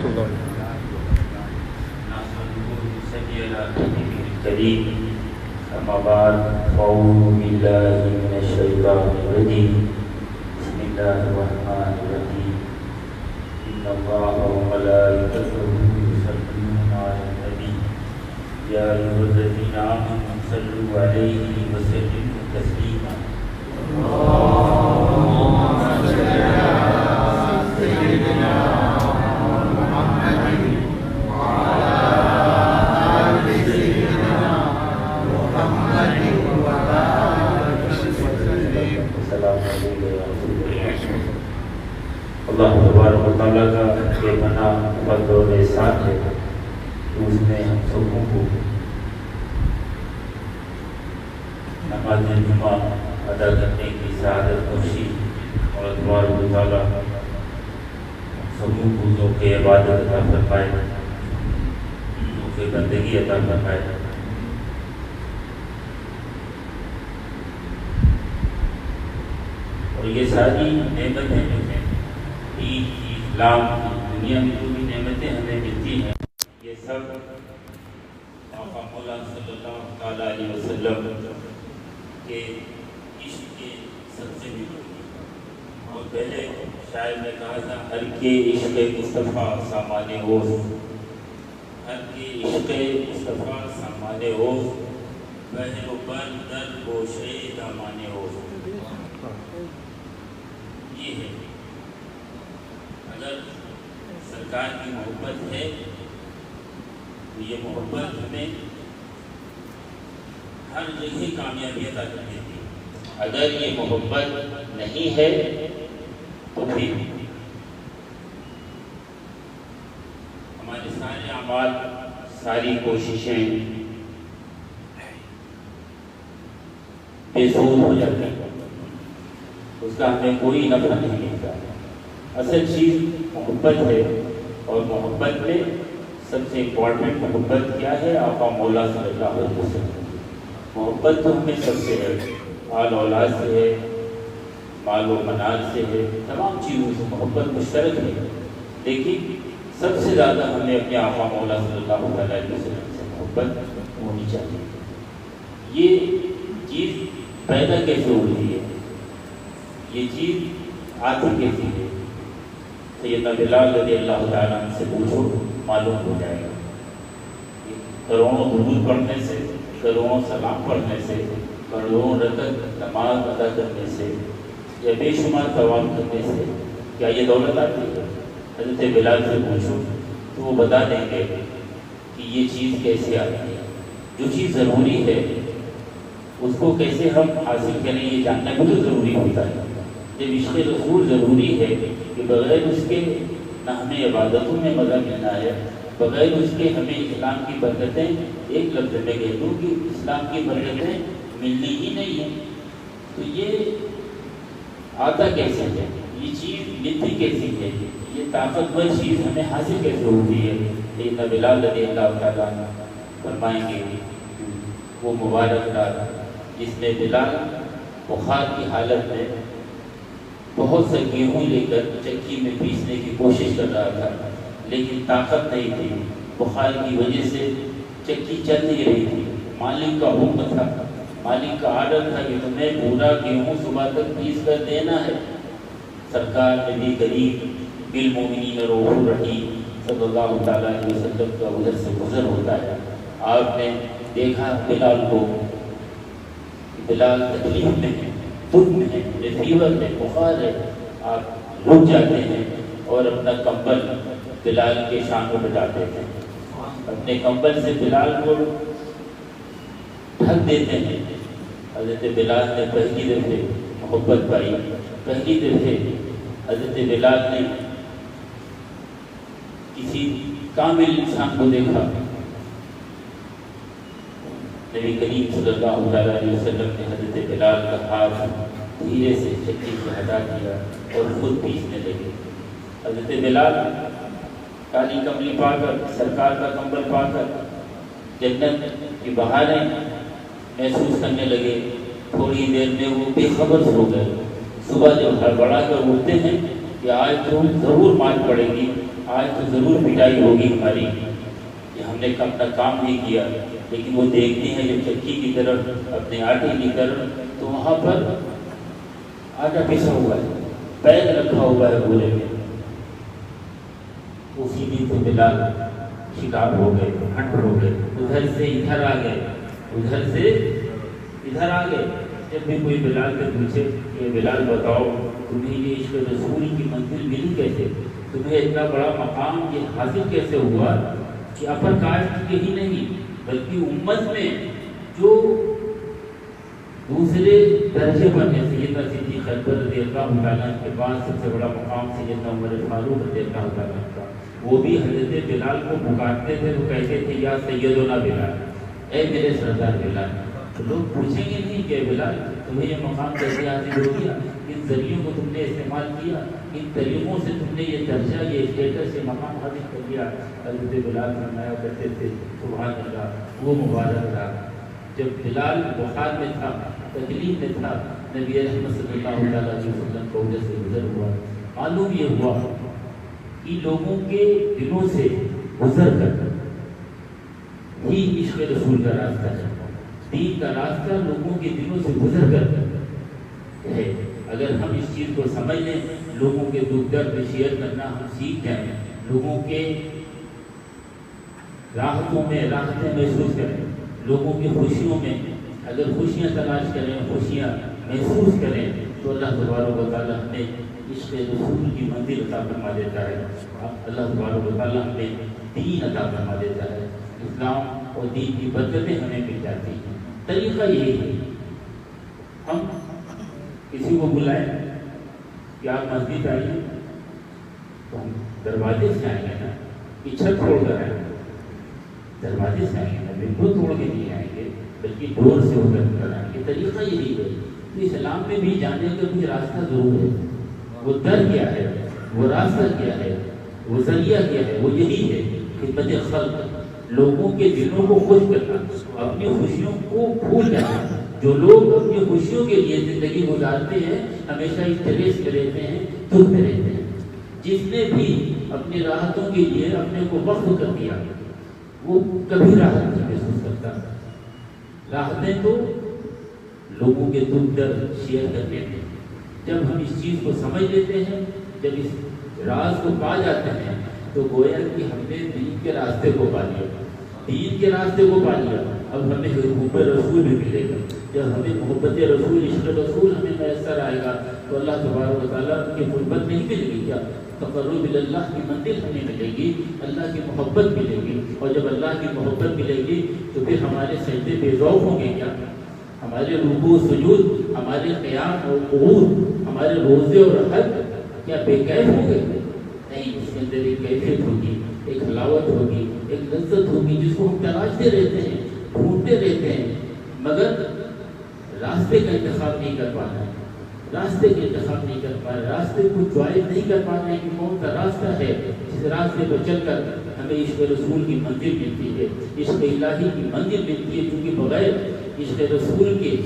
اللہ أما بعد فأعوذ بالله من الشيطان الرجيم بسم الله الرحمن الرحيم إن الله وملائكته يصلون على النبي يا أيها الذين آمنوا صلوا عليه وسلموا تسليما اللهم صل على سيدنا محمد وعلى آل سيدنا محمد وبارك وسلم السلام علیکم اللہ تبارک و تعالیٰ کا بے پناہ فضل و احسان ہے کہ اس نے ہم سبوں کو نماز جمعہ ادا کرنے کی سعادت بخشی اور تبارک و تعالیٰ ہم سبوں کو ذوق عبادت عطا فرمائے ذوق بندگی عطا فرمائے اور یہ ساری نعمتیں جو ہیں دین کی اسلام کی دنیا میں جو بھی نعمتیں ہمیں ملتی ہیں یہ سب آقا مولا صلی اللہ تعالیٰ علیہ وسلم کے عشق کے سب سے ملتی ہیں اور پہلے شاعر نے کہا تھا ہر کے عشق مصطفیٰ سامان اوز ہر کے عشق مصطفیٰ سامان اوز بہر و بر در گوشے دامان اوز یہ ہے اگر سرکار کی محبت ہے تو یہ محبت ہمیں ہر جگہ کامیابی عطا کر دیتی ہے اگر یہ محبت نہیں ہے تو پھر ہمارے سارے اعمال ساری کوششیں بے سود ہو جاتی ہیں اس کا ہمیں کوئی نفع نہیں ملتا اصل چیز محبت ہے اور محبت میں سب سے امپورٹنٹ محبت کیا ہے آقا مولا صلی اللہ علیہ وسلم محبت تو ہمیں سب سے ہے آل اولاد سے ہے مال و منال سے ہے تمام چیزوں سے محبت مشترک ہے لیکن سب سے زیادہ ہمیں اپنے آقا مولا صلی اللہ علیہ وسلم سے محبت ہونی چاہیے یہ چیز پیدا کیسے ہو رہی ہے یہ چیز آتی کیسی ہے سیدنا بلال رضی اللہ تعالیٰ عنہ سے پوچھو معلوم ہو جائے گا کروڑوں درود پڑھنے سے کروڑوں سلام پڑھنے سے کروڑوں رکعت نماز ادا کرنے سے یا بے شمار ثواب کرنے سے کیا یہ دولت آتی ہے حضرت بلال سے پوچھو تو وہ بتا دیں گے کہ یہ چیز کیسے آتی ہے جو چیز ضروری ہے اس کو کیسے ہم حاصل کریں یہ جاننا بھی تو ضروری ہوتا ہے جب عشق رسول ضروری ہے کہ بغیر اس کے نہ ہمیں عبادتوں میں مزہ ملنا ہے بغیر اس کے ہمیں اسلام کی برکتیں ایک لفظ میں کہہ دوں کہ اسلام کی برکتیں ملنی ہی نہیں ہیں تو یہ آتا کیسے ہے یہ چیز ملتی کیسی ہے یہ طاقتور چیز ہمیں حاصل کیسے ہوتی ہے لیکن بلال رضی اللہ تعالیٰ فرمائیں گے وہ مبارک رات جس میں بلال بخار کی حالت میں بہت سے گیہوں لے کر چکی میں پیسنے کی کوشش کر رہا تھا لیکن طاقت نہیں تھی بخار کی وجہ سے چکی چل نہیں رہی تھی مالک کا حکم تھا مالک کا آرڈر تھا کہ تمہیں پورا گیہوں صبح تک پیس کر دینا ہے سرکار نبی کریم بالمؤمنین رؤوف رحیم صلی اللہ تعالیٰ علیہ وسلم کا ادھر سے گزر ہوتا ہے آپ نے دیکھا بلال کو بلال تکلیف میں ہے دکھ میں ہے فیور ہے بخار ہے آپ رک جاتے ہیں اور اپنا کمبل بلال کے شانوں پہ ڈال دیتے ہیں اپنے کمبل سے بلال کو ڈھک دیتے ہیں حضرت بلال نے پہلی دفعہ محبت پائی پہلی دفعہ حضرت بلال نے کسی کامل انسان کو دیکھا نبی کریم صلی اللہ علیہ وسلم نے حضرت بلال کا ہاتھ دھیرے سے چکی سے ہٹا دیا اور خود پیسنے لگے حضرت بلال کالی کملی پا کر سرکار کا کمبل پا کر جنت کی بہاریں محسوس کرنے لگے تھوڑی دیر میں وہ بے خبر سو گئے صبح جب ہڑبڑا کر اٹھتے ہیں کہ آج تو ضرور مار پڑے گی، آج تو ضرور پٹائی ہوگی ہماری، کہ ہم نے اپنا کام نہیں کیا۔ لیکن وہ دیکھتے ہیں جب چکی کی طرف، اپنے آٹے کی طرف، تو وہاں پر آٹا پسا ہوا ہے، بیگ رکھا ہوا ہے گولے میں۔ اسی دن تو بلال شکار ہو گئے، ہنٹ ہو گئے، ادھر سے ادھر آ گئے، ادھر سے ادھر آ گئے۔ جب بھی کوئی بلال سے پوچھے کہ بلال بتاؤ تمہیں یہ عشق رسول کی منزل ملی کیسے، تمہیں اتنا بڑا مقام یہ حاصل کیسے ہوا، کہ اپر کاسٹ یہی نہیں بلکہ امت میں جو دوسرے درجے پر ہیں، سیدنا صدیق اکبر رضی اللہ تعالیٰ کے بعد سب سے بڑا مقام سیدنا عمر فاروق رضی اللہ تعالیٰ کا، وہ بھی حضرت بلال کو پکارتے تھے، وہ کہتے تھے یا سیدنا بلال، اے میرے سردار بلال۔ تو لوگ پوچھیں گے نہیں کہ بلال تمہیں یہ مقام کیسے حاصل ہو گیا، کن ذریعوں کو تم نے استعمال کیا، کن طریقوں سے تم نے یہ درجہ، یہ اسٹیٹس، یہ مقام حاصل کر لیا۔ حضرت بلال فرمایا کرتے تھے سبحان اللہ، وہ مبارک تھا جب بلال بخار میں تھا، تکلیف میں تھا، نبی رحمت صلی اللہ علیہ وسلم کو ادھر سے گزر ہوا۔ معلوم یہ ہوا کہ لوگوں کے دلوں سے گزر کر ہی عشق رسول کا راستہ ہے، دین کا راستہ لوگوں کے دلوں سے گزر کر ہے۔ اگر ہم اس چیز کو سمجھ لیں، لوگوں کے دکھ درد شیئر کرنا ہم سیکھ جائیں، لوگوں کے راحتوں میں راحتیں محسوس کریں، لوگوں کی خوشیوں میں اگر خوشیاں تلاش کریں، خوشیاں محسوس کریں، تو اللہ تبارک و تعالیٰ ہمیں عشق رسول کی منزل عطا فرما دیتا ہے، اللہ تبارک و تعالیٰ ہمیں دین عطا فرما دیتا ہے، اسلام اور دین کی برکتیں ہمیں مل جاتی ہیں۔ طریقہ یہی ہے، ہم کسی کو بلائیں کہ آپ مسجد آئیے تو ہم دروازے سے آئیں گے نا، کہ چھت چھوڑ کر آئیں گے، دروازے سے آئیں گے نا، بالکل توڑ کے نہیں آئیں گے، بلکہ ڈور سے ہو کر آئیں گے۔ طریقہ یہی ہے۔ تو اسلام میں بھی جانے کا بھی راستہ ضرور ہے، وہ در کیا ہے، وہ راستہ کیا ہے، وہ ذریعہ کیا ہے، وہ یہی ہے خدمت خلق، لوگوں کے دلوں کو خوش کرنا، اپنی خوشیوں کو بھول جانا۔ جو لوگ اپنی خوشیوں کے لیے زندگی گزارتے ہیں ہمیشہ اسٹریس میں رہتے ہیں، دکھ میں رہتے ہیں۔ جس نے بھی اپنی راحتوں کے لیے اپنے کو وقف کر دیا وہ کبھی راحت نہیں محسوس کرتا۔ راحتیں تو لوگوں کے دکھ درد شیئر کرتے ہیں۔ جب ہم اس چیز کو سمجھ لیتے ہیں، جب اس راز کو پا جاتے ہیں، تو گویا کہ ہم نے دین کے راستے کو پا لیا، دین کے راستے کو پا لیا۔ اب ہمیں حب رسول بھی ملے گا۔ جب ہمیں محبت رسول، عشق رسول ہمیں میسر آئے گا تو اللہ تبارک و تعالیٰ کی قربت نہیں ملے گی، کیا تقرب اللہ کی منزل ہمیں ملے گی، اللہ کی محبت ملے گی۔ اور جب اللہ کی محبت ملے گی تو پھر ہمارے سجدے بے ذوق ہوں گے کیا، ہمارے رکوع سجود، ہمارے قیام اور قعود، ہمارے روزے اور حج کیا بے کیف ہوں گے؟ نہیں، اس کے اندر ایک کیفیت ہوگی، ایک حلاوت ہوگی، ایک لذت ہوگی جس کو ہم تلاشتے رہتے ہیں، ڈھونڈتے رہتے ہیں، مگر راستے کا انتخاب نہیں کر پانا ہے، راستے کا انتخاب نہیں کر پا رہے، راستے کو چوائس نہیں کر پا رہے کہ کون سا راستہ ہے جس راستے پر چل کر ہمیں عشق رسول کی منزل ملتی ہے، عشق الہی کی منزل ملتی ہے۔ کیونکہ بغیر عشق رسول کے،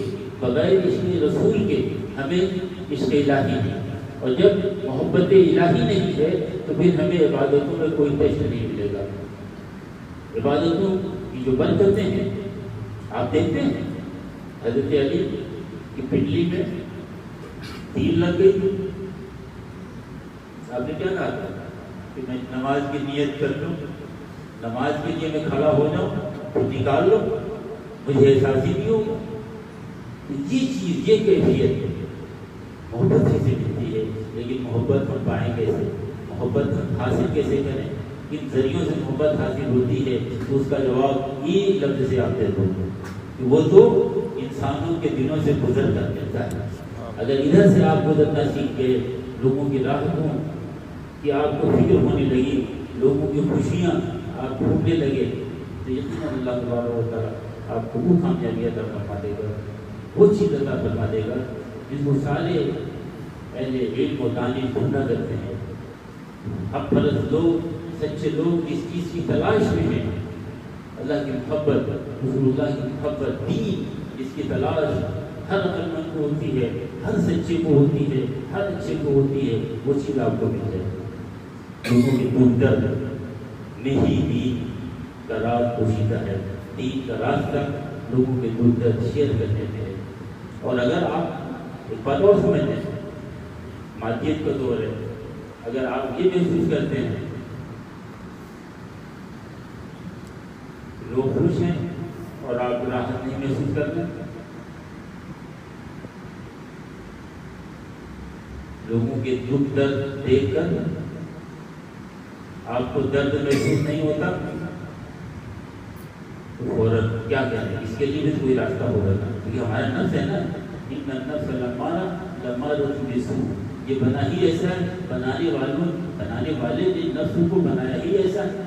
بغیر عشق رسول کے ہمیں عشق الہی نہیں، اور جب محبت الہی نہیں ہے تو پھر ہمیں عبادتوں میں کوئی ٹیسٹ نہیں ملے گا۔ عبادتوں کی جو برکتیں ہیں آپ دیکھتے ہیں، حضرت علی کی پنڈلی میں تیر لگ گئی، آپ نے کیا کہا تھا کہ میں نماز کی نیت کر لوں، نماز کے لیے میں کھڑا ہو جاؤں تو نکال لو، مجھے احساس ہی نہیں ہوگا۔ یہ چیز، یہ کیفیت محبت سے ملتی ہے۔ لیکن محبت ہم پائیں کیسے، محبت حاصل کیسے کریں، کن ذریعوں سے محبت حاصل ہوتی ہے؟ تو اس کا جواب ایک لفظ سے آپ دے دو کہ وہ تو انسانوں کے دلوں سے گزر کر ملتا ہے۔ اگر ادھر سے آپ گزرنا سیکھ گئے، لوگوں کی راحتوں کی آپ کو فکر ہونے لگی، لوگوں کی خوشیاں آپ ڈھونڈنے لگے، تو یقیناً اللہ تبارک و تعالیٰ آپ کو وہ کامیابی عطا فرما دے گا، وہ چیز عطا فرما دے گا جس کو سارے اہل علم و دانش ڈھونڈا کرتے ہیں۔ حق پرست لوگ، سچے لوگ اس چیز کی تلاش میں ہیں، اللہ کی محبت، رسول اللہ کی محبت، دین، اس کی تلاش ہر عقلمند کو ہوتی ہے، ہر سچے کو ہوتی ہے، ہر اچھے کو ہوتی ہے، وہ چیز آپ کو مل جائے گی۔ لوگوں کے دکھ درد میں ہی دین کا راز پوشیدہ ہے، دین کا راستہ لوگوں کے دکھ درد شیئر کرنے میں ہے۔ اور اگر آپ ایک بات اور سمجھ لیں، مادیت کا دور ہے، اگر آپ یہ محسوس کرتے ہیں لوگ خوش ہیں اور آپ راحت نہیں محسوس کرتے، لوگوں کے دکھ درد دیکھ کر آپ کو درد محسوس نہیں ہوتا، تو فوراً کیا کریں؟ اس کے لیے بھی کوئی راستہ ہوگا نا، کیونکہ ہمارا نفس ہے نا، ان النفس لامارۃ بالسوء، یہ بنا ہی ایسا ہے، بنانے والے نے نفس کو بنایا ہی ایسا ہے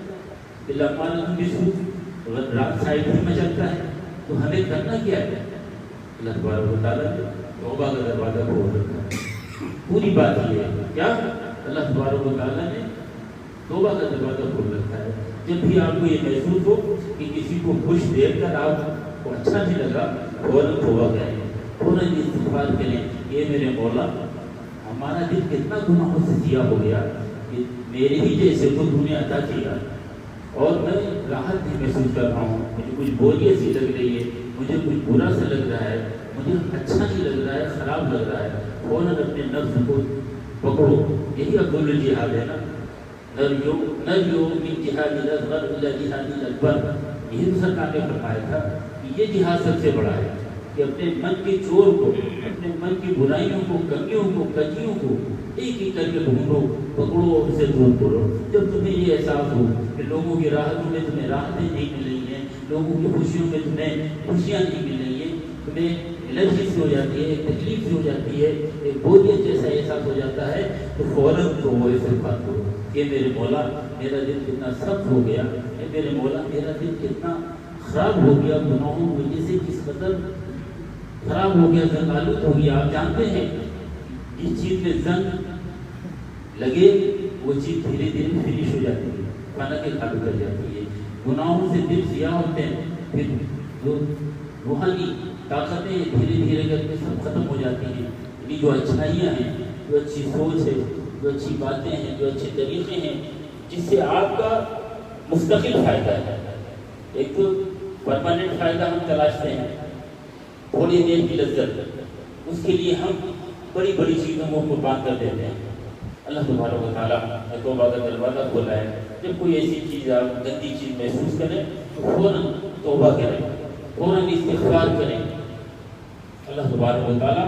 کہ لامارۃ بالسوء، اگر رات سائڈ میں چلتا ہے تو ہمیں کرنا کیا ہے؟ اللہ تبارک و تعالیٰ نے توبہ کا دروازہ کھول رکھا ہے۔ پوری بات یہ ہے کیا اللہ تبارک و تعالیٰ نے توبہ کا دروازہ کھول رکھا ہے۔ جب بھی آپ کو یہ محسوس ہو کہ کسی کو خوش دیکھ کر آپ کو اچھا نہیں لگا، فوراً توبہ کریں، فوراً استغفار کریں، یہ میرے مولا ہمارا دل کتنا گناہوں سے سیاہ ہو گیا کہ میرے ہی جیسے کو تو نے عطا کیا اور میں راحت نہیں محسوس کر رہا ہوں، مجھے کچھ بوریت سی لگ رہی ہے، مجھے کچھ برا سا لگ رہا ہے، مجھے اچھا نہیں لگ رہا ہے، خراب لگ رہا ہے، فوراً اپنے نفس کو پکڑو۔ یہی افضل الجہاد ہے نا، نرجو من جہاد الاصغر الی جہاد الاکبر، یہی تو سرکار نے فرمایا تھا کہ یہ جہاد سب سے بڑا ہے کہ اپنے من کے چور کو، اپنے من کی برائیوں کو، کمیوں کو، کجیوں کو ایک ایک کر کے ڈھونڈو، پکڑو اور اسے دور کرو۔ جب تمہیں یہ احساس ہو کہ لوگوں کی راحتوں میں تمہیں راحتیں نہیں مل رہی ہیں، لوگوں کی خوشیوں میں تمہیں خوشیاں نہیں مل رہی ہیں، تمہیں الرجی سے ہو جاتی ہے، ایک تکلیف سے ہو جاتی ہے، ایک بوریت جیسا احساس ہو جاتا ہے، تو فوراً تو وہ استغفار کرو کہ میرے مولا میرا دل کتنا سخت ہو گیا، میرے مولا میرا دل کتنا خراب ہو گیا، گناہوں کی وجہ سے کس قدر خراب ہو گیا، زنگ آلود ہو گیا۔ آپ جانتے ہیں جس چیز میں زنگ لگے وہ چیز دھیرے دھیرے فنش ہو جاتی ہے، کھانا کے کھالو کر جاتی ہے۔ گناہوں سے دل سیاہ ہوتے ہیں، پھر جو روحانی طاقتیں دھیرے دھیرے کر کے سب ختم ہو جاتی ہیں۔ یعنی جو اچھائیاں ہیں، جو اچھی سوچ ہے، جو اچھی باتیں ہیں، جو اچھے طریقے ہیں، جس سے آپ کا مستقل فائدہ ہے۔ ایک تو پرماننٹ فائدہ ہم تلاشتے ہیں، تھوڑی دیر کی لذت، اس کے لیے ہم بڑی بڑی چیزوں کو قربان کر دیتے ہیں۔ اللہ تبارک و تعالیٰ نے توبہ کا دروازہ کھولا ہے، جب کوئی ایسی چیز آپ گندی چیز محسوس کریں تو فوراً توبہ کریں، فوراً استغفار کریں۔ اللہ تبارک و تعالیٰ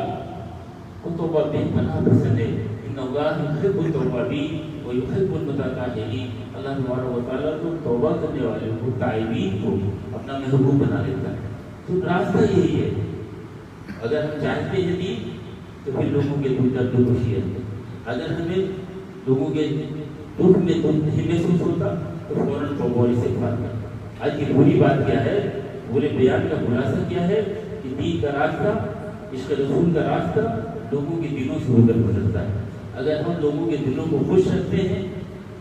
کو توبہ بے پناہ پسند ہے، ان اللہ یحب التوابین ویحب المتطہرین۔ اللہ تبارک و تعالیٰ کو توبہ کرنے والے کو، تائبین کو اپنا محبوب بنا لیتا ہے۔ تو راستہ یہی ہے، اگر ہم چاہتے ہیں دین تو پھر لوگوں کے دکھ درد کو شیئر کریں، اگر ہمیں لوگوں کے دکھ میں دکھ نہیں محسوس ہوتا تو فوراً توبہ اور استغفار کریں۔ آج کی بری بات کیا ہے، پورے بیان کا خلاصہ کیا ہے کہ دین کا راستہ، عشق رسول کا راستہ لوگوں کے دلوں سے ہو کر گزرتا ہے۔ اگر ہم لوگوں کے دلوں کو خوش رکھتے ہیں،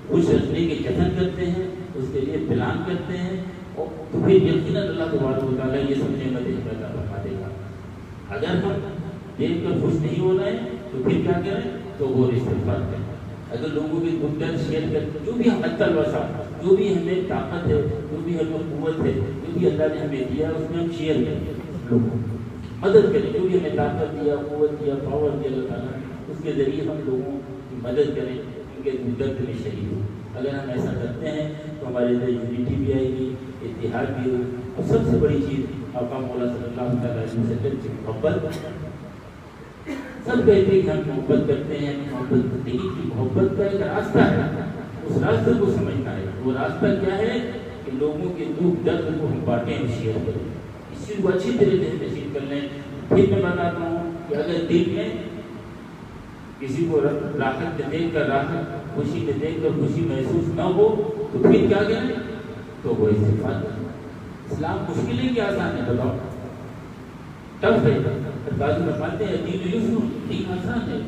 خوش رکھنے کے جتن کرتے ہیں، اس کے لیے پلان کرتے ہیں، تو پھر یقیناً اللہ تبارک و تعالیٰ یہ سب نعمتیں پیدا فرما دے گا۔ اگر ہم دیکھ کر خوش نہیں ہو رہے ہیں تو پھر کیا کریں؟ تو وہ استغفار کریں۔ اگر لوگوں کے دکھ درد شیئر کریں، جو بھی ہم حد الوسع، جو بھی ہمیں طاقت ہے، جو بھی ہمیں قوت ہے، جو بھی اللہ نے ہمیں دیا ہے، اس میں ہم شیئر کریں، لوگوں کو مدد کریں، جو بھی ہمیں طاقت دیا، قوت دیا، پاور دیا اللہ تعالیٰ نے، اس کے ذریعے ہم لوگوں کی مدد کریں، ان کے دکھ درد میں شریک ہوں۔ اگر ہم ایسا کرتے ہیں تو ہمارے اندر یونٹی بھی آئے گی، اتحاد بھی ہوگی، اور سب سے بڑی چیز آقا مولا صلی اللہ علیہ وسلم کی محبت۔ سب کہتے ہیں کہ ہم محبت کرتے ہیں، محبت نہیں کی، محبت کا ایک راستہ ہے، اس راستے کو سمجھنا ہے۔ وہ راستہ کیا ہے کہ لوگوں کے دکھ درد کو ہم بانٹیں، شیئر کریں، اس چیز کو اچھی طرح سے تشہیر کر لیں۔ پھر میں بتاتا ہوں کہ اگر دل میں کسی کو راحت دیکھ کر راحت، خوشی میں دیکھ کر خوشی محسوس نہ ہو تو پھر کیا کریں؟ تو وہ استغفار کریں۔ اسلام مشکل ہے کہ آسان ہے؟ بتاؤ، ٹف ہے؟ تاجر فرماتے ہیں دین یسر، دین آسان ہے۔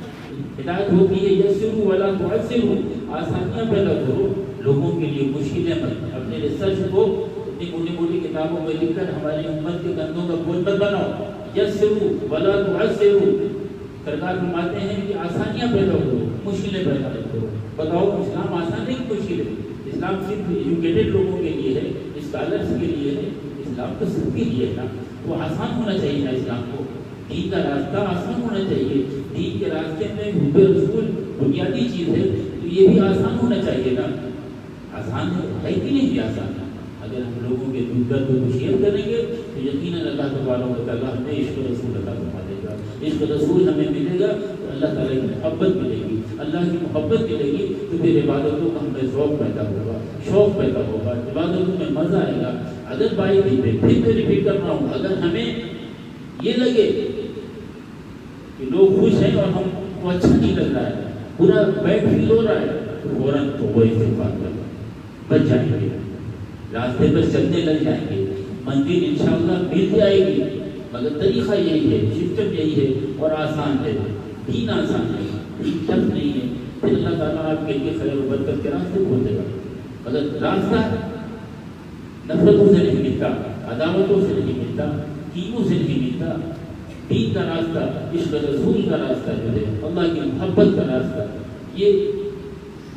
ہدایت ہوتی ہے یسروا ولا تعسروا، آسانیاں پیدا کرو، لوگوں کے لیے مشکلیں مت۔ اپنے ریسرچ کو اتنی موٹی موٹی کتابوں میں لکھ کر ہماری امت کے کندھوں کا بوجھ مت بناؤ، یسروا ولا تعسروا، سرکار فرماتے ہیں کہ آسانیاں پیدا کرو، مشکلیں پیدا کرو۔ بتاؤ اسلام آسان ہے کہ مشکل ہے؟ اسلام صرف ایجوکیٹڈ لوگوں کے لیے ہے، اسکالرس کے لیے ہے، اسلام تو سب کے لیے ہے نا۔ تو آسان ہونا چاہیے نا اسلام کو، دین کا راستہ آسان ہونا چاہیے۔ دین کے راستے میں حب رسول بنیادی چیز ہے، تو یہ بھی آسان ہونا چاہیے نا۔ آسان ہے کہ نہیں آسان ہے؟ اگر ہم لوگوں کے دکھ درد کو شیئر کریں گے تو یقیناً اللہ تبارک و تعالیٰ ہمیں عشق رسول عطا فرما دے گا۔ عشق رسول ہمیں ملے گا تو اللہ تعالیٰ کی محبت ملے گی، اللہ کی محبت ملے گی تو پھر عبادتوں کا ہمیں ذوق پیدا ہوگا، شوق پیدا ہوگا، عبادتوں میں مزہ آئے گا۔ اگر بائی دن پہ پھر میں ریپیٹ کر رہا ہوں، اگر ہمیں یہ لگے کہ لوگ خوش ہیں اور ہم کو اچھا نہیں لگ رہا ہے، پورا بیڈ فیل ہو رہا ہے، تو فوراً توبہ استغفار کرنا، بچ جائیں گے، راستے پر چلنے لگ جائیں گے، منزل انشاءاللہ مل جائے گی۔ مگر طریقہ یہی ہے، سسٹم یہی ہے اور آسان ہے، دین آسان ہے، دین سخت نہیں ہے۔ پھر اللہ تعالیٰ آپ کے لیے خیر و برکت کے راستے کھول دے گا۔ مگر راستہ نفرتوں سے نہیں ملتا، عداوتوں سے نہیں ملتا، کینوں سے نہیں ملتا۔ دین کا راستہ، عشق رسول کا راستہ جو ہے، اللہ کی محبت کا راستہ، یہ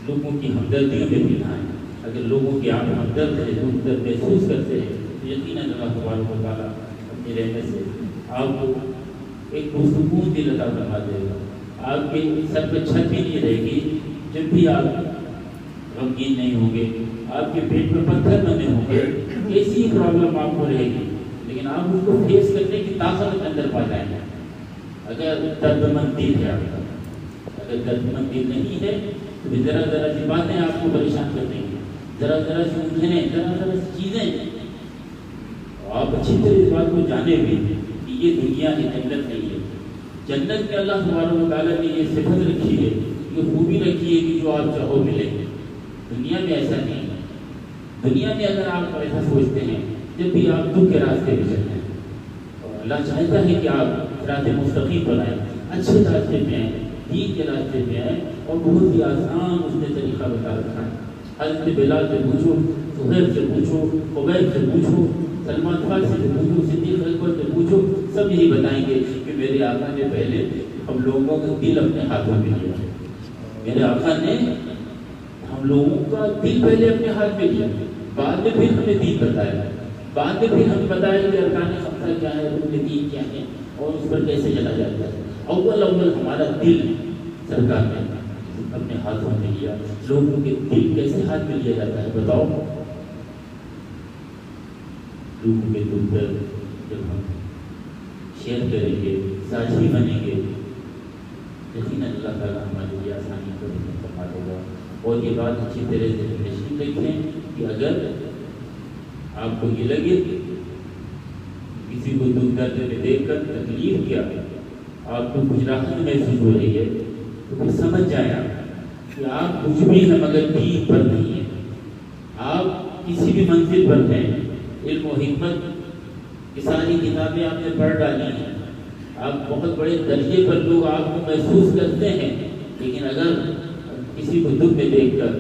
لوگوں کی ہمدردیوں میں ملنا ہے۔ اگر لوگوں کی آپ ہمدرد ہے، دکھ درد محسوس کرتے ہیں تو یقیناً اللہ تبارک و تعالیٰ اپنی رحمت سے آپ کو ایک پرسکون دل عطا فرما دے گا۔ آپ کے سر پہ چھت بھی نہیں رہے گی جب بھی آپ غمگین نہیں ہوں گے، آپ کے پیٹ میں پتھر بنے ہوں گے، ایسی پرابلم آپ کو رہے گی، لیکن آپ اس کو فیس کرنے کی طاقت اپنے اندر پا جائیں گے۔ اگر درد مند دل ہے آپ کا، اگر درد مند دل نہیں ہے تو ذرا ذرا سی باتیں آپ کو پریشان کر دیں گی، ذرا ذرا سی الجھنیں، ذرا ذرا سی چیزیں۔ آپ اچھی طرح اس بات کو جانے بھی کہ یہ دنیا ہے، جنت نہیں ہے۔ جنت میں اللہ تبارک و تعالیٰ نے یہ صفت رکھی ہے، یہ خوبی رکھی ہے کہ جو آپ چاہو ملے۔ دنیا میں ایسا نہیں ہے۔ دنیا میں اگر آپ ایسا سوچتے ہیں جب بھی آپ دکھ کے راستے پہ چلتے ہیں، اور اللہ چاہتا ہے کہ آپ راستہ مستقیم بنائیں، اچھے راستے پہ آئیں، دین کے راستے پہ آئیں، اور بہت ہی آسان اس نے طریقہ بتا رکھا ہے۔ حضرت بلال سے پوچھو، سہیل سے پوچھو، قبیل سے پوچھو، سلمان فارسی سے پوچھو، صدیق اکبر سے پوچھو، سب یہی بتائیں گے کہ میرے آقا نے پہلے ہم لوگوں کا دل اپنے ہاتھوں میں لیا۔ میرے آقا نے ہم لوگوں کا دل پہلے اپنے ہاتھ میں لیا، بعد میں پھر ہمیں دین بتایا، بعد میں پھر ہمیں بتایا کہ ارکان خمسہ کیا ہے، رکن دین کیا ہے اور اس پر کیسے چلا جاتا ہے۔ اول ہمارا دل سرکار نے اپنے ہاتھوں میں لیا۔ لوگوں کے دل کیسے ہاتھ میں لیا جاتا ہے بتاؤ؟ لوگوں کے دکھ درد جب ہم شیئر کریں گے، ساتھی بنیں گے، یقیناً اللہ تعالیٰ ہمارے لیے آسانی کو فرما دے گا۔ اور یہ بات اچھی طرح سے نشین رکھیں کہ اگر آپ کو یہ لگے کسی کو دکھ درد میں دیکھ کر تکلیف کیا، آپ کو کچھ راحت محسوس ہو رہی ہے، تو پھر سمجھ جائیں کہ آپ کچھ بھی ہیں مگر دین پر نہیں ہیں۔ آپ کسی بھی منزل پر ہیں، علم و حکمت کی ساری کتابیں آپ نے پڑھ ڈالی ہیں، آپ بہت بڑے درجے پر لوگ آپ کو محسوس کرتے ہیں، لیکن اگر کسی کو دکھ میں دیکھ کر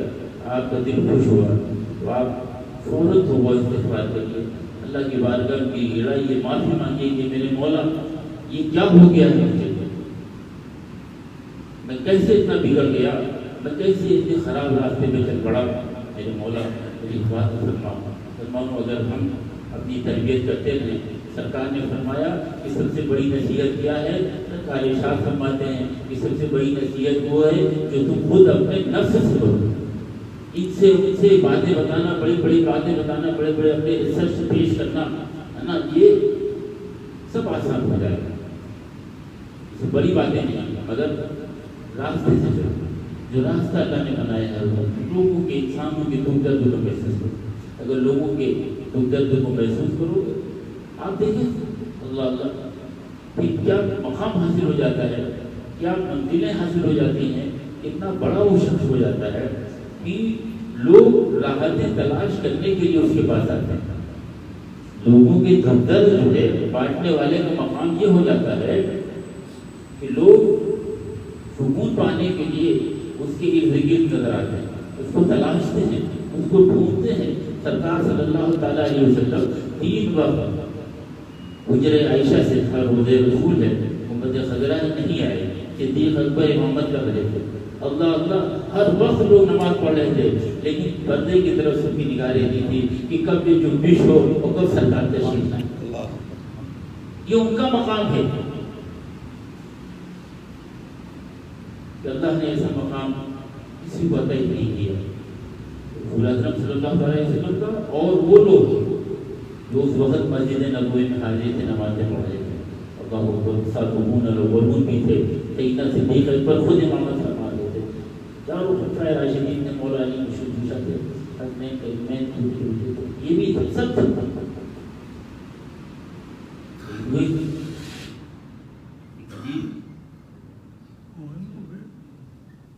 آپ کا دل خوش ہوا تو آپ فوراً توبہ استغفار کریے، اللہ کی بارگاہ کی لڑائیے، معافی مانگیے کہ میرے مولا یہ کیا ہو گیا ہے مجھے، میں کیسے اتنا بگڑ گیا، میں کیسے اتنے خراب راستے پہ چل پڑا، میرے مولا میری بات فرماؤ۔ اگر ہم اپنی تربیت کرتے رہیں، سرکار نے فرمایا کہ سب سے بڑی نصیحت کیا ہے، سرکار ارشاد فرماتے ہیں کہ سب سے بڑی نصیحت وہ ہے جو تم خود اپنے نفس سے کرو۔ ان سے باتیں بتانا، بڑی بڑی باتیں بتانا، بڑے بڑے اپنے ریسرچ پیش کرنا ہے نا، یہ سب آسان ہو جائے گا، یہ بڑی باتیں نہیں، مگر راستے سے چلو، جو راستہ اللہ نے بنایا ہے وہ لوگوں کے، انسانوں کے دکھ درد کو محسوس کرو۔ اگر لوگوں کے دکھ درد کو محسوس کرو گے، آپ دیکھیں اللہ اللہ پھر کیا مقام حاصل ہو جاتا ہے، کیا منزلیں حاصل ہو جاتی ہیں، اتنا بڑا وہ شخص ہو جاتا ہے کہ لوگ راحتیں تلاش کرنے کے لیے اس کے پاس آتے ہیں۔ لوگوں کے دکھ درد جو ہے بانٹنے والے کا مقام یہ ہو جاتا ہے کہ لوگ سکون پانے کے لیے اس کے ارد گرد نظر آتے ہیں، اس کو تلاشتے ہیں، اس کو ڈھونڈتے ہیں۔ سرکار صلی اللہ تعالیٰ علیہ وسلم 3 وقت حجر عائشہ سے تھا، روض رسول ہے، امت خضرا نہیں آئے، صدیق اکبر امامت کر رہے تھے، اللہ اللہ ہر وقت لوگ نماز پڑھ رہے تھے، لیکن پردے کی طرف سے بھی نگاہ رہتی تھی کہ کب یہ جنبش ہو اور کب سرکار تشریف لائیں۔ یہ ان کا مقام ہے کہ اللہ نے ایسا مقام کسی کو عطا ہی نہیں کیا۔ رسول اکرم صلی اللہ علیہ وسلم کا اور وہ لوگ جو اس وقت مسجد نبوی میں حاضر تھے، نمازیں پڑھ رہے تھے، اللہ اکبر، سابقون الاولون بھی تھے، سیدنا صدیق اکبر خود امامت فرما رہے تھے، چاروں خلفائے راشدین نے، مولا علی مشہور پوچھا تھے، حسنین کریمین یہ بھی تھے، سب تھے۔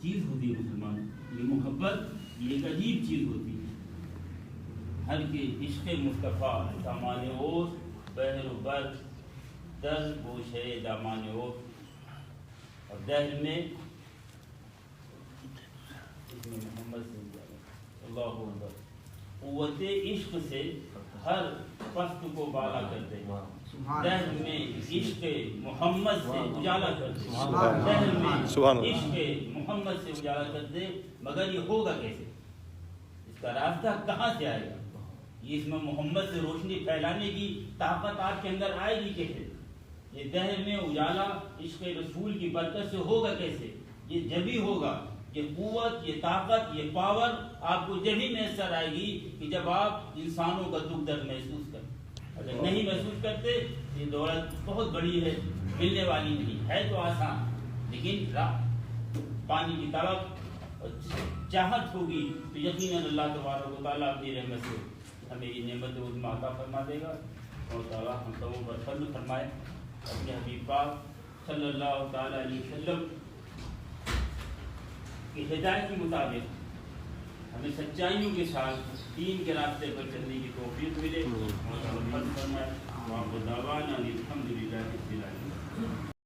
چیز ہوتی ہے مسلمان، یہ محبت یہ ایک عجیب چیز ہوتی ہے۔ ہر کے عشق مصطفیٰ دامان اوس، بحر و بر در گوشے دامان اوس، اور دہر میں محمد صلی اللہ علیہ وسلم قوت عشق سے ہر پست کو بالا کرتے ہیں، دہر میں عشق محمد سے اجالا کرتے، دہر میں عشق محمد سے اجالا کرتے، مگر یہ ہوگا کیسے؟ اس کا راستہ کہاں سے آئے گا؟ یہ اس میں محمد سے روشنی پھیلانے کی طاقت آپ کے اندر آئے گی کیسے؟ یہ دہر میں اجالا عشق رسول کی برکت سے ہوگا کیسے؟ یہ جبھی ہوگا، یہ قوت، یہ طاقت، یہ پاور آپ کو جبھی میسر آئے گی کہ جب آپ انسانوں کا دکھ درد محسوس کریں۔ اگر نہیں محسوس کرتے، یہ دولت بہت بڑی ہے، ملنے والی نہیں ہے، تو آسان، لیکن پانی کی طلب اور چاہت ہوگی تو یقیناً اللہ تبارک و تعالیٰ اپنی رحمت سے ہمیں یہ نعمت عظمیٰ عطا فرما دے گا، اور تعالیٰ ہم سبوں پر فضل فرمائے، اپنے حبیب پاک صلی اللہ تعالیٰ علیہ وسلم کی ہدایت کے مطابق ہمیں سچائیوں کے ساتھ دین کے راستے پر چلنے کی توفیق ملے، اور فضل فرمائے۔ وآخر دعوانا الحمد للہ رب العالمین۔